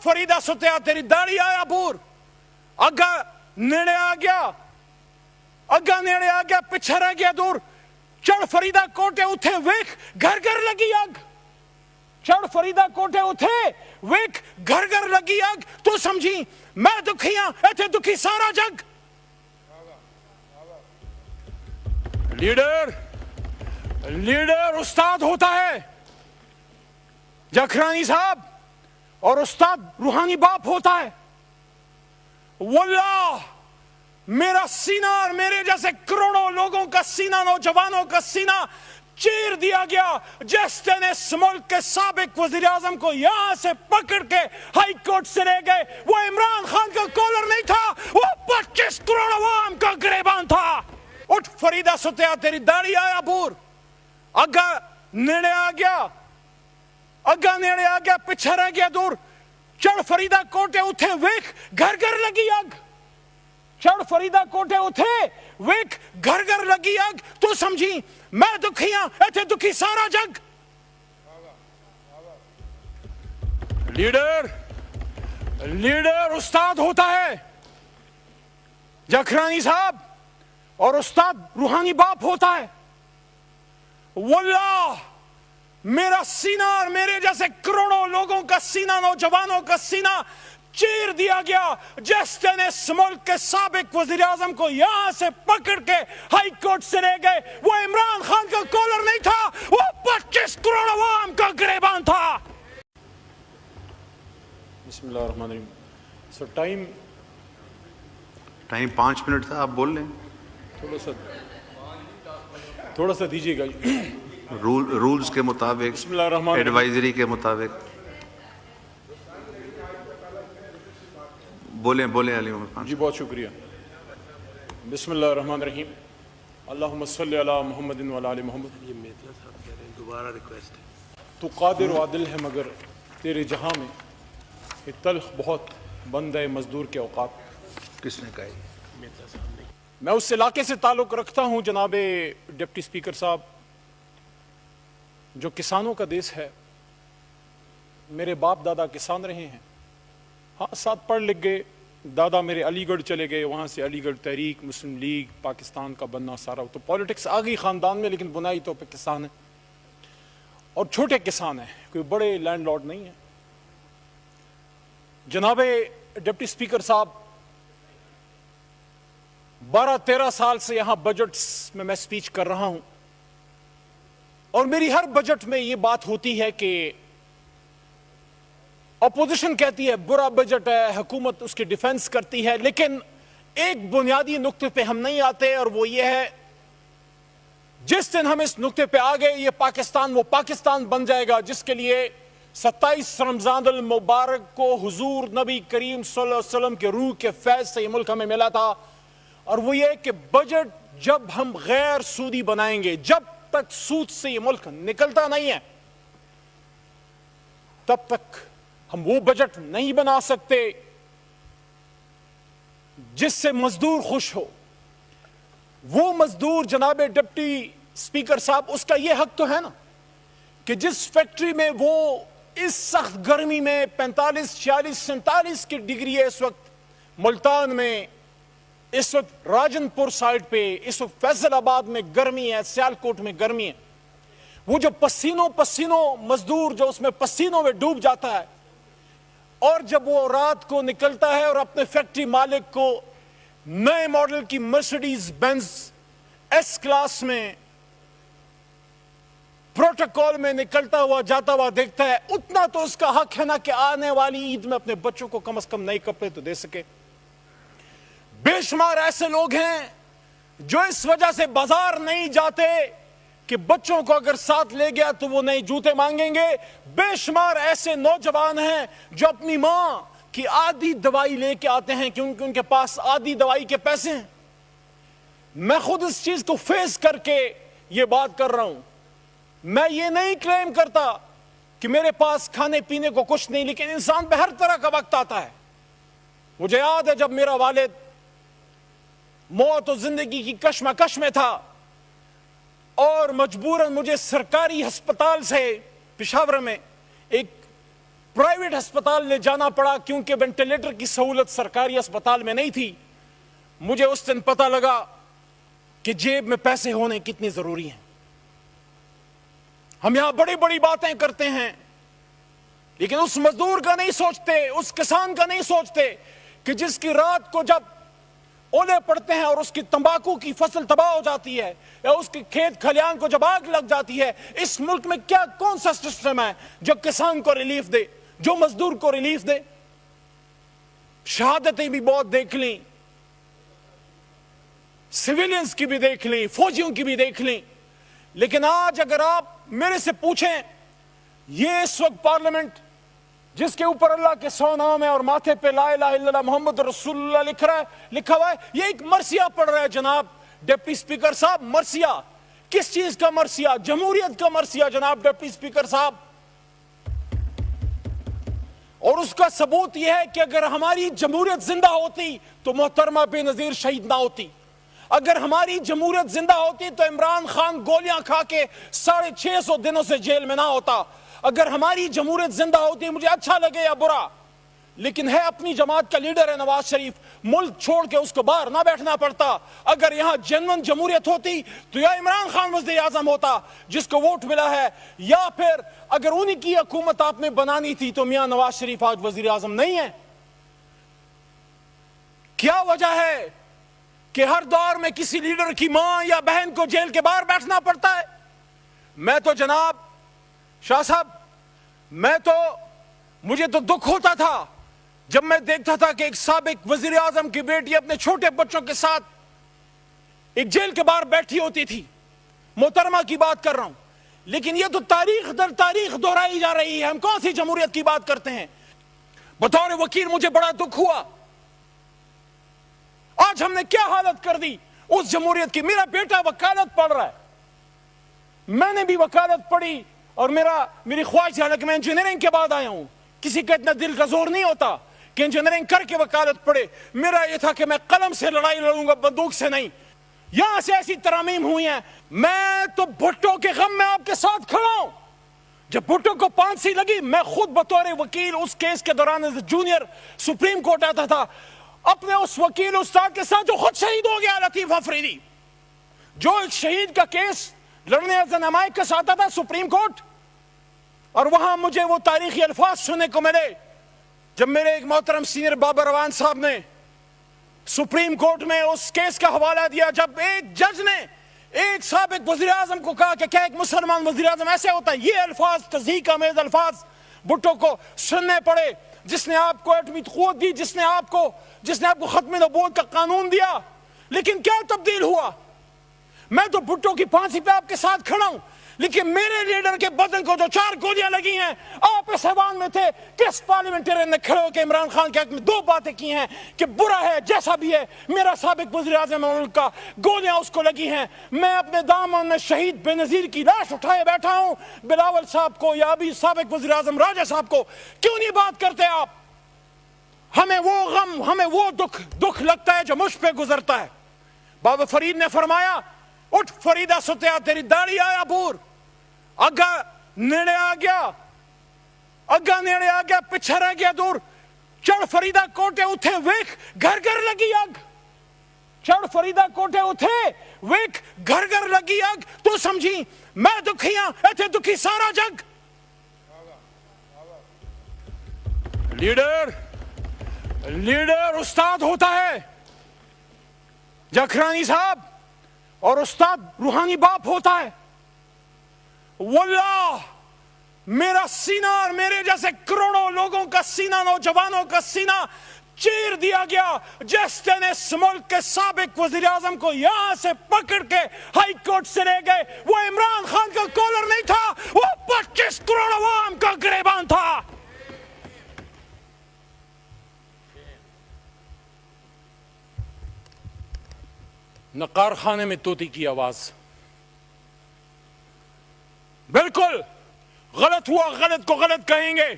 फरीदा सुत्या तेरी दाढ़ी आया पूर अग्गा नेड़े आ गया अग्गा नेड़े आ गया पिछे रह गया दूर चढ़ फरीदा कोटे उठे वेख घर घर लगी अग चढ़ फरीदा कोटे उठे वेख घर घर लगी अग तू समझी मैं दुखी हां इत्थे दुखी सारा जग लीडर उस्ताद होता है जखरानी साहब और उस्ताद रूहानी बाप होता है वल्लाह मेरा सीना और मेरे जैसे करोड़ों लोगों का सीना नौजवानों का सीना चीर दिया गया जिस ने इस मुल्क के साबिक वजीर आजम को यहां से पकड़ के हाई कोर्ट से ले गए वो इमरान खान का कॉलर नहीं था वो 25 करोड़ अवाम का गिरबान था उठ फरीदा सुत्या तेरी दाढ़ी आया पूर अग्गा नेड़े आ गया पिछे रह गया दूर चढ़ फरीदा कोटे उठे वेख घर घर लगी अग चढ़ फरीदा कोटे उठे वेख घर घर लगी अग तू समझी मैं दुखी हां इत्थे दुखी सारा जग लीडर उस्ताद होता है जखरानी साहब और उस्ताद रूहानी बाप होता है वल्लाह मेरा सीना और मेरे जैसे करोड़ों लोगों का सीना नौजवानों का सीना चीर दिया गया जिस ने इस मुल्क के साबिक वजीर आजम को यहां से पकड़ के हाई कोर्ट से ले गए वो इमरान खान का कॉलर नहीं था वो 25 करोड़ अवाम का गिरबान था बिस्मिल्लाहिर्रहमानिर्रहीम सो टाइम 5 मिनट था आप बोल लें थोड़ा सा दीजिएगा रूल्स के मुताबिक एडवाइजरी के मुताबिक बोलें अली उमर खान जी बहुत शुक्रिया बिस्मिल्लाहिर्रहमानिर्रहीम अल्लाहुम्मा सल्ली अला मुहम्मदिन व अला आलि मुहम्मद। ये मेतला साहब कह रहे हैं दोबारा रिक्वेस्ट है तू कादिर व आदिल है मगर तेरे जहां में ये तल्ख बहुत बंद है मजदूर के औकात किसने कहा मेतला साहब नहीं मैं उस इलाके से ताल्लुक़ रखता हूँ जनाबे डिप्टी स्पीकर साहब जो किसानों का देश है मेरे बाप दादा किसान रहे हैं हाँ साथ पढ़ लिख गए दादा मेरे अलीगढ़ चले गए वहाँ से अलीगढ़ तहरीक मुस्लिम लीग पाकिस्तान का बनना सारा तो पॉलिटिक्स आ गई ख़ानदान में लेकिन बुनाई तो पे किसान है और छोटे किसान हैं कोई बड़े लैंडलॉर्ड नहीं है जनाबे डिप्टी स्पीकर साहब 12-13 साल से यहां बजट्स में मैं स्पीच कर रहा हूं और मेरी हर बजट में यह बात होती है कि अपोजिशन कहती है बुरा बजट है हुकूमत उसकी डिफेंस करती है लेकिन एक बुनियादी नुक्ते पे हम नहीं आते और वो ये है जिस दिन हम इस नुक्ते पे आ गए ये पाकिस्तान वो पाकिस्तान बन जाएगा जिसके लिए 27 रमजान अल मुबारक को हुजूर नबी करीम सल्लल्लाहु अलैहि वसल्लम के रूह के फैज से ये मुल्क हमें मिला था और वो ये कि बजट जब हम गैर सूदी बनाएंगे जब तक सूद से ये मुल्क निकलता नहीं है तब तक हम वो बजट नहीं बना सकते जिससे मजदूर खुश हो वो मजदूर जनाबे डिप्टी स्पीकर साहब उसका ये हक तो है ना कि जिस फैक्ट्री में वो इस सख्त गर्मी में 45, 46, 47 की डिग्री है इस वक्त मुल्तान में इस वक्त राजनपुर साइड पे इस वक्त फैसलाबाद में गर्मी है सियालकोट में गर्मी है वो जो पसीनों मजदूर जो उसमें पसीनों में डूब जाता है और जब वो रात को निकलता है और अपने फैक्ट्री मालिक को नए मॉडल की मर्सिडीज बेंज एस क्लास में प्रोटोकॉल में निकलता हुआ जाता हुआ देखता है उतना तो उसका हक है ना कि आने वाली ईद में अपने बच्चों को कम से कम नए कपड़े तो दे सके। बेशुमार ऐसे लोग हैं जो इस वजह से बाजार नहीं जाते कि बच्चों को अगर साथ ले गया तो वो नए जूते मांगेंगे। बेशुमार ऐसे नौजवान हैं जो अपनी मां की आधी दवाई लेके आते हैं क्योंकि उनके पास आधी दवाई के पैसे हैं। मैं खुद इस चीज को फेस करके ये बात कर रहा हूं। मैं ये नहीं क्लेम करता कि मेरे पास खाने पीने को कुछ नहीं, लेकिन इंसान पे हर तरह का वक्त आता है। मुझे याद है जब मेरा वालिद मौत और जिंदगी की कश्मकश में था और मजबूरन मुझे सरकारी अस्पताल से पेशावर में एक प्राइवेट अस्पताल ले जाना पड़ा क्योंकि वेंटिलेटर की सहूलत सरकारी अस्पताल में नहीं थी। मुझे उस दिन पता लगा कि जेब में पैसे होने कितनी जरूरी हैं। हम यहां बड़ी बड़ी बातें करते हैं, लेकिन उस मजदूर का नहीं सोचते, उस किसान का नहीं सोचते कि जिसकी रात को जब ओले पड़ते हैं और उसकी तंबाकू की फसल तबाह हो जाती है, या उसके खेत खलियान को जब आग लग जाती है, इस मुल्क में क्या कौन सा सिस्टम है जो किसान को रिलीफ दे, जो मजदूर को रिलीफ दे। शहादतें भी बहुत देख ली, सिविलियंस की भी देख ली, फौजियों की भी देख ली, लेकिन आज अगर आप मेरे से पूछें, ये इस वक्त पार्लियामेंट जिसके ऊपर अल्लाह के 100 नाम है और माथे पे ला इलाहा इल्लल्लाह मोहम्मद रसूलुल्लाह लिखा हुआ है, ये एक मरसिया पढ़ रहा है जनाब डिप्टी स्पीकर साहब। मरसिया किस चीज का मरसिया? जमहूरियत का मरसिया जनाब डिप्टी स्पीकर साहब। और उसका सबूत यह है कि अगर हमारी जमहूरियत जिंदा होती तो मोहतरमा बेनजीर शहीद ना होती। अगर हमारी जमहूरियत जिंदा होती तो इमरान खान गोलियां खा के 650 दिनों से जेल में ना होता। अगर हमारी जमहूरियत जिंदा होती, मुझे अच्छा लगे या बुरा, लेकिन है अपनी जमात का लीडर है नवाज शरीफ, मुल्क छोड़ के उसको बाहर ना बैठना पड़ता। अगर यहां जेन्युइन जमहूरियत होती तो या इमरान खान वज़ीर आज़म होता जिसको वोट मिला है, या फिर अगर उन्हीं की हुकूमत आपने बनानी थी तो मियां नवाज शरीफ आज वज़ीर आज़म नहीं है। क्या वजह है कि हर दौर में किसी लीडर की मां या बहन को जेल के बाहर बैठना पड़ता है? मैं तो जनाब शाह साहब, मुझे तो दुख होता था जब मैं देखता था कि एक साबिक वजीर आजम की बेटी अपने छोटे बच्चों के साथ एक जेल के बाहर बैठी होती थी। मोहतरमा की बात कर रहा हूं, लेकिन यह तो तारीख दर तारीख दोहराई जा रही है। हम कौन सी जमहूरियत की बात करते हैं? बतौर वकील मुझे बड़ा दुख हुआ। आज हमने क्या हालत कर दी उस जमहूरियत की। मेरा बेटा वकालत पढ़ रहा है, मैंने भी वकालत पढ़ी, और मेरी ख्वाहिश है कि मैं इंजीनियरिंग के बाद आया हूं। किसी का इतना दिल का जोर नहीं होता कि इंजीनियरिंग करके वकालत पढ़े। मेरा यह था कि मैं कलम से लड़ाई लड़ूंगा, बंदूक से नहीं। यहां से ऐसी तरामीम हुई हैं। मैं तो भुट्टो के गम में आपके साथ खड़ा हूं। जब भुट्टो को फांसी लगी, मैं खुद बतौर वकील उस केस के दौरान जूनियर सुप्रीम कोर्ट आता था, अपने उस वकील उस्ताद के साथ जो खुद शहीद हो गया, लतीफ अफरीदी, जो एक शहीद का केस लड़ने नमाइकस आता था सुप्रीम कोर्ट। और वहां मुझे वो तारीखी अल्फाज सुनने को मिले जब मेरे एक मोहतरम सीनियर बाबर रवान साहब ने सुप्रीम कोर्ट में उस केस का हवाला दिया, जब एक जज ने एक साबिक वजीर आजम को कहा कि क्या एक मुसलमान वजीर आजम ऐसे होता है। ये अल्फाज, तज़हीक आमेज़ अल्फाज भुट्टो को सुनने पड़े, जिसने आपको एटमी क़ुव्वत दी, जिसने आपको खत्म नबूवत का कानून दिया। लेकिन क्या तब्दील हुआ? मैं तो भुट्टो की फांसी पे आपके साथ खड़ा हूं, लेकिन मेरे लीडर के बदन को जो 4 गोलियां लगी हैं, आप इस ऐवान में थे, किस पार्लियामेंटेरियन ने खड़े होकर इमरान खान के हक में 2 बातें की हैं कि बुरा है जैसा भी है, मेरा साबिक वज़ीर आज़म मुल्क का, गोलियां उसको लगी हैं। मैं अपने दामन में शहीद बेनज़ीर की लाश उठाए बैठा हूं। बिलावल साहब को या अभी साबिक वज़ीर आज़म राजा साहब को क्यों नहीं बात करते आप? हमें वो गम, हमें वो दुख लगता है जो मुझ पे गुजरता है। बाबा फरीद ने फरमाया, उठ फरीदा सुत्या, तेरी दाढ़ी आया बूर, अग्गा नेड़े आ गया, पिछे रह गया दूर। चढ़ फरीदा कोटे उठे वेख घर घर लगी अग। चढ़ फरीदा कोटे उठे वेख घर घर लगी अग। तू समझी मैं दुखियां, इत्थे दुखी सारा जग। लीडर उस्ताद होता है जखरानी साहब, और उस्ताद रूहानी बाप होता है। वल्लाह मेरा सीना और मेरे जैसे करोड़ों लोगों का सीना, नौजवानों का सीना चीर दिया गया जिस ने इस मुल्क के साबिक वजीर आजम को यहां से पकड़ के हाई कोर्ट से ले गए। वो इमरान खान का कॉलर नहीं था, वो 25 करोड़ अवाम का गिरबान था। नकार खाने में तोती की आवाज। बिल्कुल गलत हुआ, गलत को गलत कहेंगे,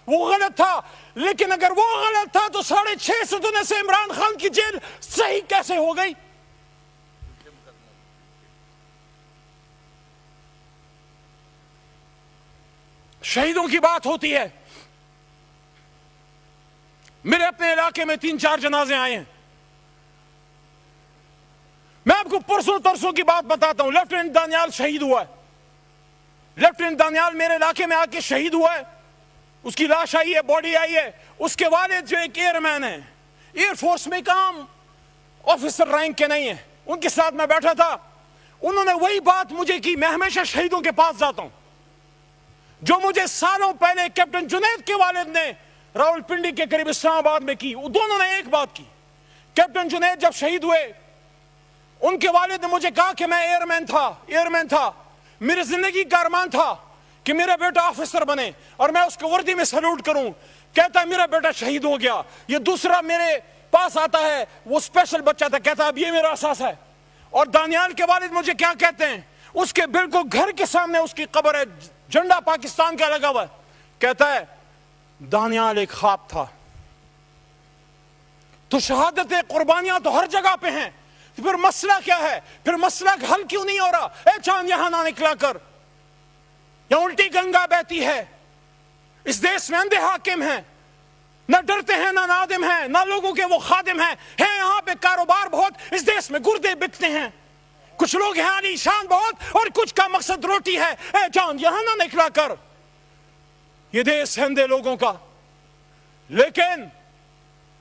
वो गलत था। लेकिन अगर वो गलत था तो 650 दिनों से इमरान खान की जेल सही कैसे हो गई? शहीदों की बात होती है, میرے اپنے علاقے میں 3-4 جنازے آئے ہیں. میں آپ کو پرسوں ترسوں کی بات بتاتا ہوں. لیفٹیننٹ دانیال شہید ہوا ہے. لیفٹیننٹ دانیال میرے علاقے میں آ کے شہید ہوا ہے. اس کی لاش آئی ہے, باڈی آئی ہے. اس کے والد جو ایک ایئر مین ہے, ایئر فورس میں کام آفیسر رینک کے نہیں ہیں, ان کے ساتھ میں بیٹھا تھا. انہوں نے وہی بات مجھے کی. میں ہمیشہ شہیدوں کے پاس جاتا ہوں, جو مجھے سالوں پہلے کیپٹن جنید کے والد نے راول پنڈی کے قریب اسلام آباد میں کی. وہ دونوں نے ایک بات کی. کیپٹن جنید جب شہید ہوئے, ان کے والد نے مجھے کہا کہ میں ایئر مین تھا. میری زندگی کا ارمان تھا کہ میرا بیٹا آفیسر بنے اور میں اس کو وردی میں سلوٹ کروں. کہتا ہے میرا بیٹا شہید ہو گیا. یہ دوسرا میرے پاس آتا ہے, وہ اسپیشل بچہ تھا, کہتا ہے اب یہ میرا احساس ہے. اور دانیال کے والد مجھے کیا کہتے ہیں, اس کے بالکل گھر کے سامنے اس کی قبر ہے, جھنڈا پاکستان کا لگا ہوا ہے. کہتا ہے دانیال ایک خواب تھا. تو شہادتیں, قربانیاں تو ہر جگہ پہ ہیں. پھر مسئلہ کیا ہے؟ پھر مسئلہ حل کیوں نہیں ہو رہا؟ اے چاند یہاں نہ نکلا کر, یا الٹی گنگا بہتی ہے. اس دیش میں اندھے حاکم ہیں, نہ ڈرتے ہیں, نہ نادم ہیں, نہ لوگوں کے وہ خادم ہیں. یہاں پہ کاروبار بہت, اس دیش میں گردے بکتے ہیں. کچھ لوگ ہیں علی شان بہت, اور کچھ کا مقصد روٹی ہے. اے چاند یہاں نہ نکلا کر. یہ دیش ہے اندھے لوگوں کا. لیکن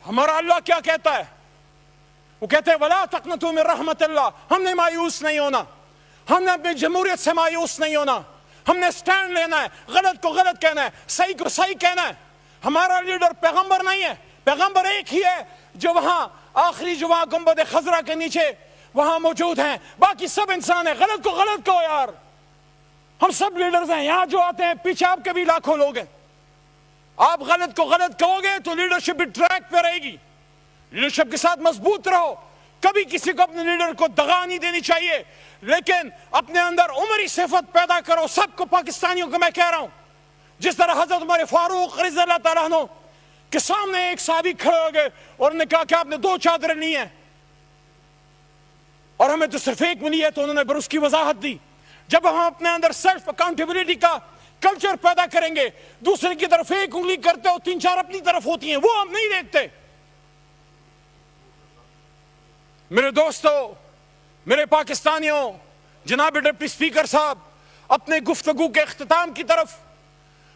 ہمارا اللہ کیا کہتا ہے؟ وہ کہتے ہیں وَلَا تَقْنَطُوا مِن رَحْمَتِ اللَّهِ. ہم نے مایوس نہیں ہونا, ہم نے اپنی جمہوریت سے مایوس نہیں ہونا. ہم نے سٹینڈ لینا ہے, غلط کو غلط کہنا ہے, صحیح کو صحیح کہنا ہے. ہمارا لیڈر پیغمبر نہیں ہے. پیغمبر ایک ہی ہے جو وہاں آخری, جو وہاں گنبد خضرا کے نیچے وہاں موجود ہیں. باقی سب انسان ہیں. غلط کو غلط کہو یار. ہم سب لیڈرز ہیں. یہاں جو آتے ہیں پیچھے آپ کے بھی لاکھوں لوگ ہیں. آپ غلط کو غلط کہو گے تو لیڈرشپ بھی ٹریک پہ رہے گی. لیڈرشپ کے ساتھ مضبوط رہو. کبھی کسی کو اپنے لیڈر کو دغا نہیں دینی چاہیے, لیکن اپنے اندر عمری صفت پیدا کرو. سب کو, پاکستانیوں کو میں کہہ رہا ہوں, جس طرح حضرت عمر فاروق رضی اللہ تعالیٰ عنہ کے سامنے ایک صحابی کھڑے ہو گئے اور انہوں نے کہا کہ آپ نے 2 چادریں لی ہیں اور ہمیں تو صرف ایک ملی ہے. تو انہوں نے پھر اس کی وضاحت دی. جب ہم اپنے اندر سیلف اکاؤنٹیبلٹی کا کلچر پیدا کریں گے, دوسرے کی طرف ایک انگلی کرتے ہو, 3-4 اپنی طرف ہوتی ہیں, وہ ہم نہیں دیکھتے. میرے دوستو, میرے پاکستانیوں, جناب ڈپٹی سپیکر صاحب, اپنے گفتگو کے اختتام کی طرف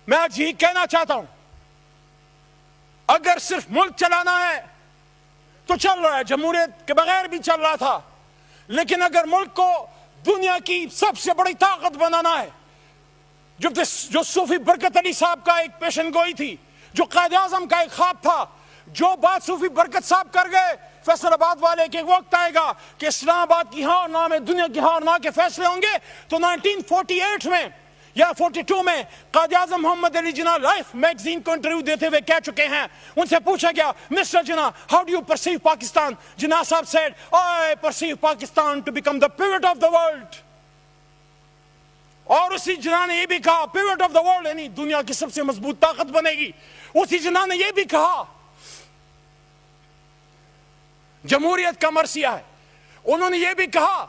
میں آج یہی کہنا چاہتا ہوں, اگر صرف ملک چلانا ہے تو چل رہا ہے, جمہوریت کے بغیر بھی چل رہا تھا. لیکن اگر ملک کو دنیا کی سب سے بڑی طاقت بنانا ہے, جو صوفی برکت علی صاحب کا ایک پیشن گوئی تھی, جو قائد اعظم کا ایک خواب تھا, جو بات صوفی برکت صاحب کر گئے, فیصل آباد والے کہ وقت آئے گا کہ اسلام آباد کی ہاں اور نہ میں دنیا کی ہاں اور نہ کے فیصلے ہوں گے. تو 1948 میں یا 42 میں قائد اعظم محمد علی جناح لائف میگزین کو انٹرویو دیتے ہوئے کہہ چکے ہیں. ان سے پوچھا گیا, mister Jinnah, how do you perceive Pakistan? Jinnah صاحب said, I perceive Pakistan to become the pivot of the world. اور اسی جناح نے یہ بھی کہا, پیوٹ آف دا ورلڈ یعنی دنیا کی سب سے مضبوط طاقت بنے گی. اسی جناح نے یہ بھی کہا جمہوریت کا مرثیہ ہے. انہوں نے یہ بھی کہا,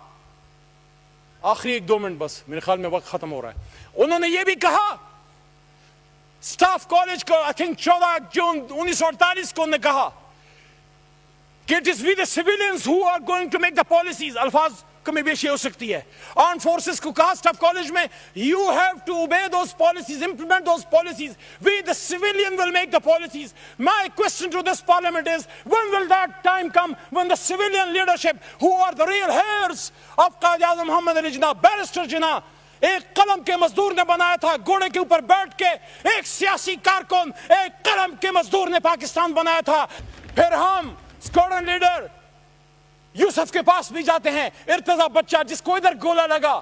آخری 1-2 منٹ بس, میرے خیال میں وقت ختم ہو رہا ہے. انہوں نے یہ بھی کہا سٹاف کالج کو, آئی تھنک 14 جون 1948 کو, انہوں نے کہا کہ it is we the civilians who are going to make the policies. الفاظ کمی بیشی ہو سکتی ہے. آرم فورسز کو کہا سٹاف کالج میں, you have to obey those policies, implement those policies. We the civilian will make the policies. My question to this parliament is, when will that time come when the civilian leadership, who are the real heirs of Qaid Azam Muhammad Ali Jinnah, Barrister Jinnah, ایک قلم کے مزدور نے بنایا تھا, گھوڑے کے اوپر بیٹھ کے ایک سیاسی کارکن, ایک قلم کے مزدور نے پاکستان بنایا تھا. پھر ہم اسکواڈرن لیڈر یوسف کے پاس بھی جاتے ہیں, ارتضا بچہ جس کو ادھر گولا لگا,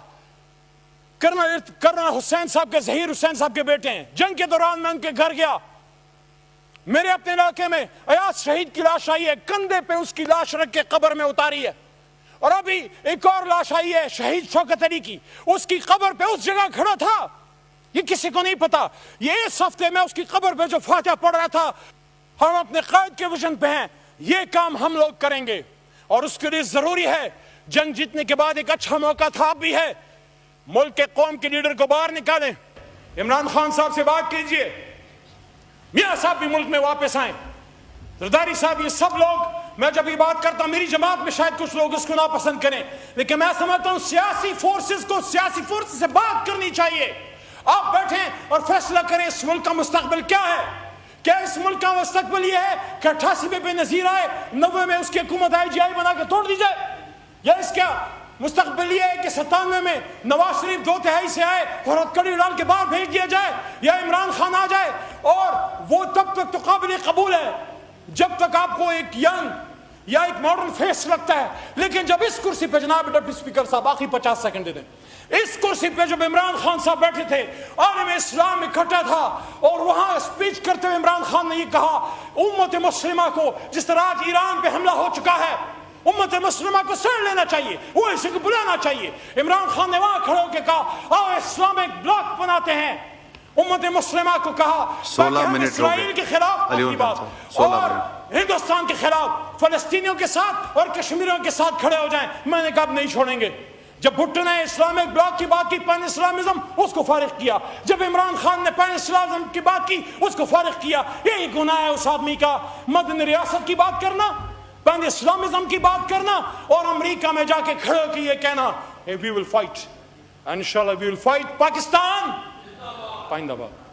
کرنل حسین صاحب کے, ظہیر حسین صاحب کے بیٹے ہیں. جنگ کے دوران میں ان کے گھر گیا. میرے اپنے علاقے میں ایاز شہید کی لاش آئی ہے, کندھے پہ اس کی لاش رکھ کے قبر میں اتاری ہے. اور ابھی ایک اور لاش آئی ہے شہید شوکت علی کی, اس کی قبر پہ اس جگہ کھڑا تھا, یہ کسی کو نہیں پتا. یہ اس ہفتے میں اس کی قبر پہ جو فاتحہ پڑھ رہا تھا. ہم اپنے قائد کے وژن پہ ہیں, یہ کام ہم لوگ کریں گے, اور اس کے لیے ضروری ہے جنگ جیتنے کے بعد ایک اچھا موقع تھا بھی ہے, ملک کے قوم کے لیڈر کو باہر نکالیں. عمران خان صاحب سے بات کیجئے, میاں صاحب بھی ملک میں واپس آئیں. زرداری صاحب یہ سب لوگ، میں جب یہ بات کرتا ہوں میری جماعت میں شاید کچھ لوگ اس کو ناپسند کریں، لیکن میں سمجھتا ہوں سیاسی فورسز کو سیاسی فورسز سے بات کرنی چاہیے. آپ بیٹھیں اور فیصلہ کریں اس ملک کا مستقبل کیا ہے. کیا اس ملک کا مستقبل یہ ہے کہ 88 میں بے نظیر آئے، 90 میں اس کی حکومت IGI بنا کے توڑ دی جائے، یا اس کا مستقبل یہ ہے کہ 97 میں نواز شریف 2/3 سے آئے اور ہتھکڑی ڈال کے باہر بھیج دیا جائے، یا عمران خان آ جائے؟ اور وہ تب تک تو قابل قبول ہے جب تک آپ کو ایک ینگ یا ایک ماڈرن فیس لگتا ہے. لیکن جب اس کرسی پہ جناب ڈپٹی اسپیکر صاحب آخری 50 سیکنڈ دے دیں، اس کرسی پہ جب عمران خان صاحب بیٹھے تھے، عالم اسلام اکٹھا تھا، اور وہاں اسپیچ کرتے ہوئے عمران خان نے یہ کہا امت مسلمہ کو، جس طرح آج ایران پہ حملہ ہو چکا ہے، امت مسلمہ کو سڑ لینا چاہیے، وہ اسے کو بلانا چاہیے. عمران خان نے وہاں کھڑے ہو کے کہا آؤ اسلامک بلاک بناتے ہیں. امت مسلمہ کو کہا 16 منٹ اسرائیل کے خلاف اپنی بات، اور ہندوستان کے خلاف فلسطینیوں کے ساتھ اور کشمیریوں کے ساتھ کھڑے ہو جائیں. میں نے کہا اب نہیں چھوڑیں گے. جب بھٹو نے اسلامک بلاک کی بات کی، پین اسلامزم، اس کو فارغ کیا. جب عمران خان نے پین اسلامزم کی بات کی، اس کو فارغ کیا. یہی گناہ ہے اس آدمی کا، مدنی ریاست کی بات کرنا، پین اسلامزم کی بات کرنا، اور امریکہ میں جا کے کھڑے ہو کے یہ کہنا وی ول فائٹ، انشاءاللہ وی ول فائٹ. پاکستان پائندہ باد.